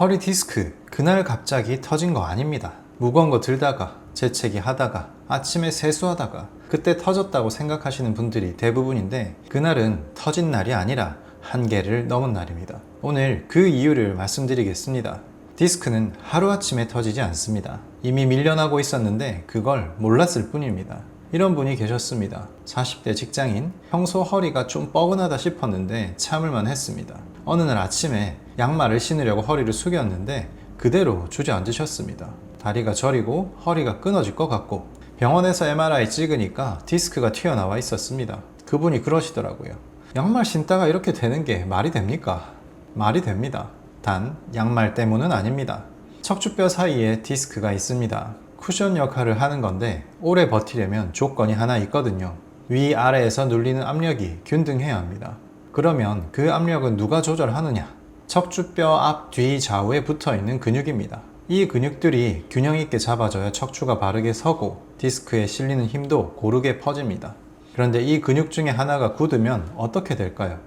허리 디스크, 그날 갑자기 터진 거 아닙니다. 무거운 거 들다가, 재채기 하다가, 아침에 세수하다가, 그때 터졌다고 생각하시는 분들이 대부분인데, 그날은 터진 날이 아니라 한계를 넘은 날입니다. 오늘 그 이유를 말씀드리겠습니다. 디스크는 하루아침에 터지지 않습니다. 이미 밀려나고 있었는데 그걸 몰랐을 뿐입니다. 이런 분이 계셨습니다. 40대 직장인, 평소 허리가 좀 뻐근하다 싶었는데 참을만 했습니다. 어느 날 아침에 양말을 신으려고 허리를 숙였는데 그대로 주저앉으셨습니다. 다리가 저리고 허리가 끊어질 것 같고 병원에서 MRI 찍으니까 디스크가 튀어나와 있었습니다. 그분이 그러시더라고요. 양말 신다가 이렇게 되는 게 말이 됩니까? 말이 됩니다. 단 양말 때문은 아닙니다. 척추뼈 사이에 디스크가 있습니다. 쿠션 역할을 하는 건데 오래 버티려면 조건이 하나 있거든요. 위아래에서 눌리는 압력이 균등해야 합니다. 그러면 그 압력은 누가 조절하느냐? 척추뼈 앞, 뒤, 좌우에 붙어있는 근육입니다. 이 근육들이 균형 있게 잡아줘야 척추가 바르게 서고 디스크에 실리는 힘도 고르게 퍼집니다. 그런데 이 근육 중에 하나가 굳으면 어떻게 될까요?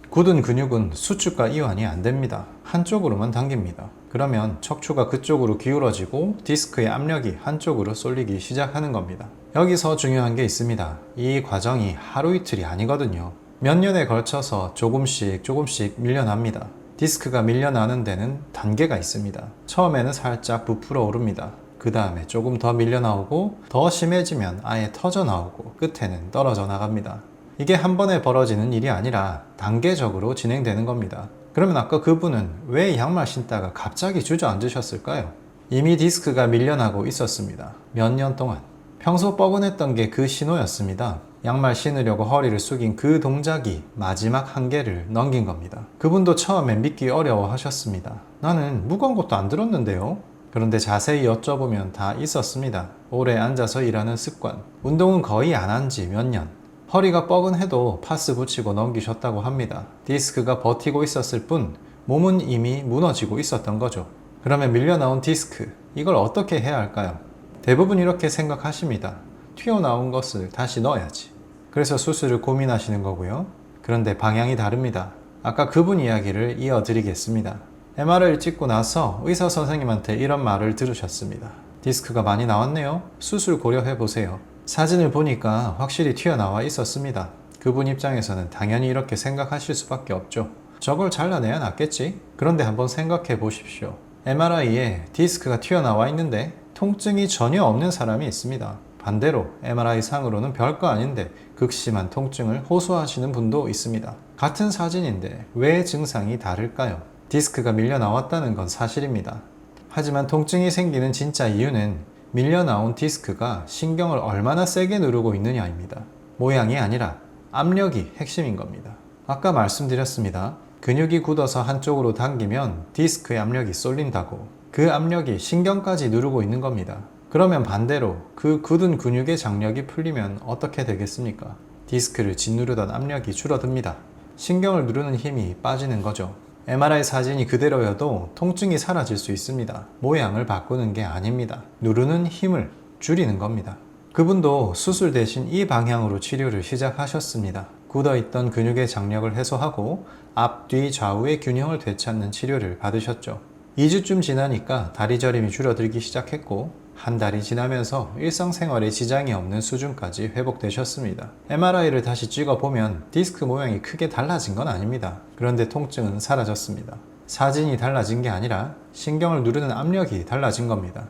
굳은 근육은 수축과 이완이 안 됩니다. 한쪽으로만 당깁니다. 그러면 척추가 그쪽으로 기울어지고 디스크의 압력이 한쪽으로 쏠리기 시작하는 겁니다. 여기서 중요한 게 있습니다. 이 과정이 하루 이틀이 아니거든요. 몇 년에 걸쳐서 조금씩 밀려납니다. 디스크가 밀려나는 데는 단계가 있습니다. 처음에는 살짝 부풀어 오릅니다. 그 다음에 조금 더 밀려나오고 더 심해지면 아예 터져 나오고 끝에는 떨어져 나갑니다. 이게 한 번에 벌어지는 일이 아니라 단계적으로 진행되는 겁니다. 그러면 아까 그분은 왜 양말 신다가 갑자기 주저앉으셨을까요? 이미 디스크가 밀려나고 있었습니다. 몇 년 동안. 평소 뻐근했던 게 그 신호였습니다. 양말 신으려고 허리를 숙인 그 동작이 마지막 한계를 넘긴 겁니다. 그분도 처음엔 믿기 어려워 하셨습니다. 나는 무거운 것도 안 들었는데요? 그런데 자세히 여쭤보면 다 있었습니다. 오래 앉아서 일하는 습관, 운동은 거의 안 한 지 몇 년, 허리가 뻐근해도 파스 붙이고 넘기셨다고 합니다. 디스크가 버티고 있었을 뿐 몸은 이미 무너지고 있었던 거죠. 그러면 밀려나온 디스크, 이걸 어떻게 해야 할까요? 대부분 이렇게 생각하십니다. 튀어나온 것을 다시 넣어야지. 그래서 수술을 고민하시는 거고요. 그런데 방향이 다릅니다. 아까 그분 이야기를 이어드리겠습니다. MRI를 찍고 나서 의사 선생님한테 이런 말을 들으셨습니다. 디스크가 많이 나왔네요. 수술 고려해보세요. 사진을 보니까 확실히 튀어나와 있었습니다. 그분 입장에서는 당연히 이렇게 생각하실 수밖에 없죠. 저걸 잘라내야 낫겠지? 그런데 한번 생각해 보십시오. MRI에 디스크가 튀어나와 있는데 통증이 전혀 없는 사람이 있습니다. 반대로 MRI 상으로는 별거 아닌데 극심한 통증을 호소하시는 분도 있습니다. 같은 사진인데 왜 증상이 다를까요? 디스크가 밀려 나왔다는 건 사실입니다. 하지만 통증이 생기는 진짜 이유는 밀려 나온 디스크가 신경을 얼마나 세게 누르고 있느냐입니다. 모양이 아니라 압력이 핵심인 겁니다. 아까 말씀드렸습니다. 근육이 굳어서 한쪽으로 당기면 디스크의 압력이 쏠린다고. 그 압력이 신경까지 누르고 있는 겁니다. 그러면 반대로 그 굳은 근육의 장력이 풀리면 어떻게 되겠습니까? 디스크를 짓누르던 압력이 줄어듭니다. 신경을 누르는 힘이 빠지는 거죠. MRI 사진이 그대로여도 통증이 사라질 수 있습니다. 모양을 바꾸는 게 아닙니다. 누르는 힘을 줄이는 겁니다. 그분도 수술 대신 이 방향으로 치료를 시작하셨습니다. 굳어있던 근육의 장력을 해소하고 앞, 뒤, 좌우의 균형을 되찾는 치료를 받으셨죠. 2주쯤 지나니까 다리 저림이 줄어들기 시작했고 한 달이 지나면서 일상생활에 지장이 없는 수준까지 회복되셨습니다. MRI를 다시 찍어보면 디스크 모양이 크게 달라진 건 아닙니다. 그런데 통증은 사라졌습니다. 사진이 달라진 게 아니라 신경을 누르는 압력이 달라진 겁니다.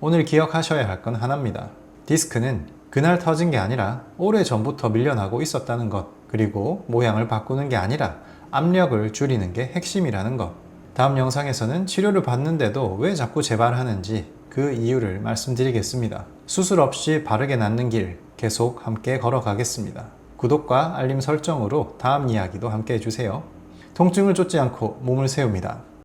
오늘 기억하셔야 할 건 하나입니다. 디스크는 그날 터진 게 아니라 오래전부터 밀려나고 있었다는 것, 그리고 모양을 바꾸는 게 아니라 압력을 줄이는 게 핵심이라는 것. 다음 영상에서는 치료를 받는데도 왜 자꾸 재발하는지 그 이유를 말씀드리겠습니다. 수술 없이 바르게 낫는 길 계속 함께 걸어가겠습니다. 구독과 알림 설정으로 다음 이야기도 함께 해주세요. 통증을 쫓지 않고 몸을 세웁니다.